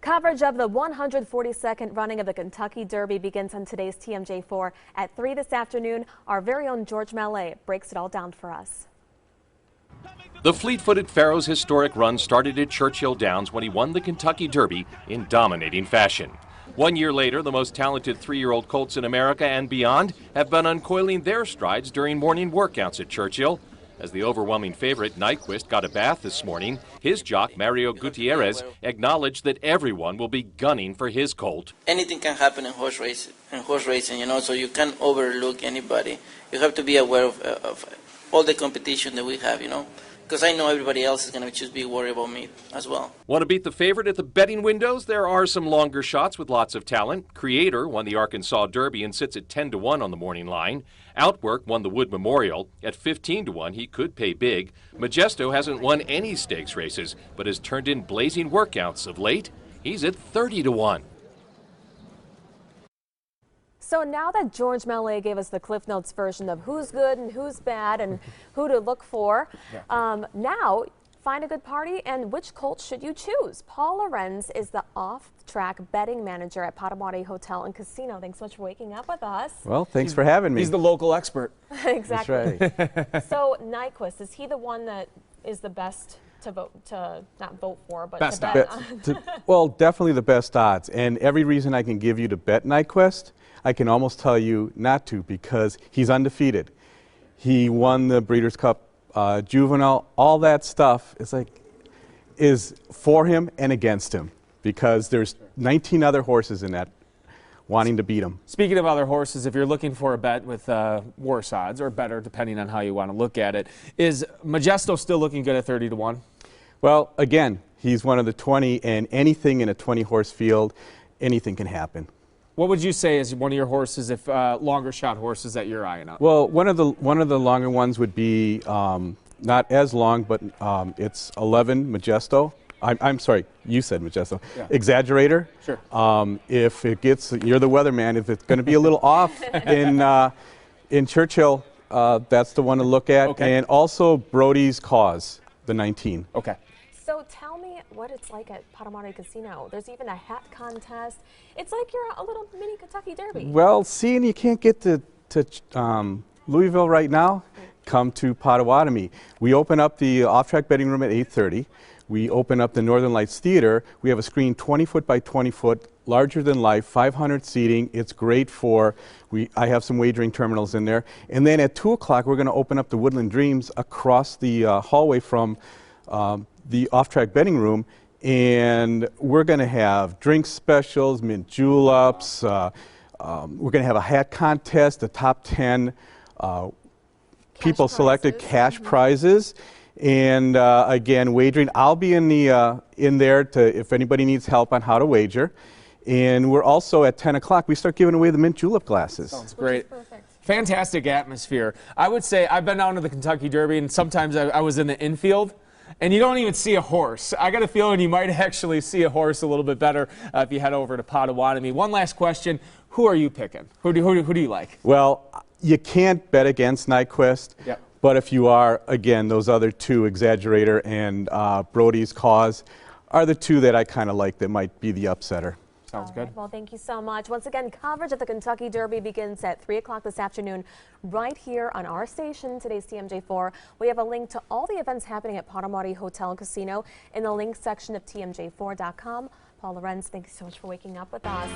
Coverage of the 142nd running of the Kentucky Derby begins on today's TMJ4 at 3 this afternoon. Our very own George Mallet breaks it all down for us. The fleet-footed Pharaoh's historic run started at Churchill Downs when he won the Kentucky Derby in dominating fashion. 1 year later, the most talented 3-year-old colts in America and beyond have been uncoiling their strides during morning workouts at Churchill. As the overwhelming favorite, Nyquist, got a bath this morning, his jock, Mario Gutierrez, acknowledged that everyone will be gunning for his colt. Anything can happen in horse racing, so you can't overlook anybody. You have to be aware of all the competition that we have, because I know everybody else is going to just be worried about me as well. Want to beat the favorite at the betting windows? There are some longer shots with lots of talent. Creator won the Arkansas Derby and sits at 10-1 on the morning line. Outwork won the Wood Memorial. At 15-1, he could pay big. Majesto hasn't won any stakes races, but has turned in blazing workouts of late. He's at 30-1. So now that George Mallet gave us the Cliff Notes version of who's good and who's bad and who to look for, now find a good party and which colt should you choose? Paul Lurenz is the off-track betting manager at Potawatomi Hotel and Casino. Thanks so much for waking up with us. Well, thanks for having me. He's the local expert. Exactly. That's right. So Nyquist, is he the one that is the best to vote, not vote for, but best to bet odds. Well, definitely the best odds. And every reason I can give you to bet Nyquist, I can almost tell you not to, because he's undefeated. He won the Breeders' Cup Juvenile. All that stuff is for him and against him, because there's 19 other horses in that wanting to beat him. Speaking of other horses, if you're looking for a bet with worse odds, or better depending on how you want to look at it, is Majesto still looking good at 30-1? Well, again, he's one of the 20, and anything in a 20-horse field, anything can happen. What would you say is one of your horses, if longer shot horses that you're eyeing up? Well, one of the longer ones would be not as long, but it's 11 Majesto. I'm sorry, you said Majesto. Yeah. Exaggerator. Sure. If it gets, you're the weatherman. If it's going to be a little off in Churchill, that's the one to look at. Okay. And also Brody's Cause, the 19. Okay. So tell me what it's like at Potawatomi Casino. There's even a hat contest. It's like you're a little mini Kentucky Derby. Well, seeing you can't get to Louisville right now, come to Potawatomi. We open up the off-track betting room at 8:30. We open up the Northern Lights Theater. We have a screen 20 foot by 20 foot, larger than life, 500 seating. It's great for, I have some wagering terminals in there. And then at 2 o'clock, we're going to open up the Woodland Dreams across the hallway from the off-track betting room, and we're going to have drink specials, mint juleps. We're going to have a hat contest, the top 10 people selected cash prizes, and again, wagering. I'll be in there to, if anybody needs help on how to wager. And we're also at 10 o'clock. We start giving away the mint julep glasses. Sounds great. Fantastic atmosphere. I would say I've been down to the Kentucky Derby, and sometimes I was in the infield. And you don't even see a horse. I got a feeling you might actually see a horse a little bit better if you head over to Potawatomi. One last question. Who are you picking? Who do you like? Well, you can't bet against Nyquist. Yep. But if you are, again, those other two, Exaggerator and Brody's Cause, are the two that I kind of like that might be the upsetter. Sounds good. Right, well, thank you so much. Once again, coverage of the Kentucky Derby begins at 3 o'clock this afternoon right here on our station, today's TMJ4. We have a link to all the events happening at Potawatomi Hotel and Casino in the links section of TMJ4.com. Paul Lurenz, thank you so much for waking up with us.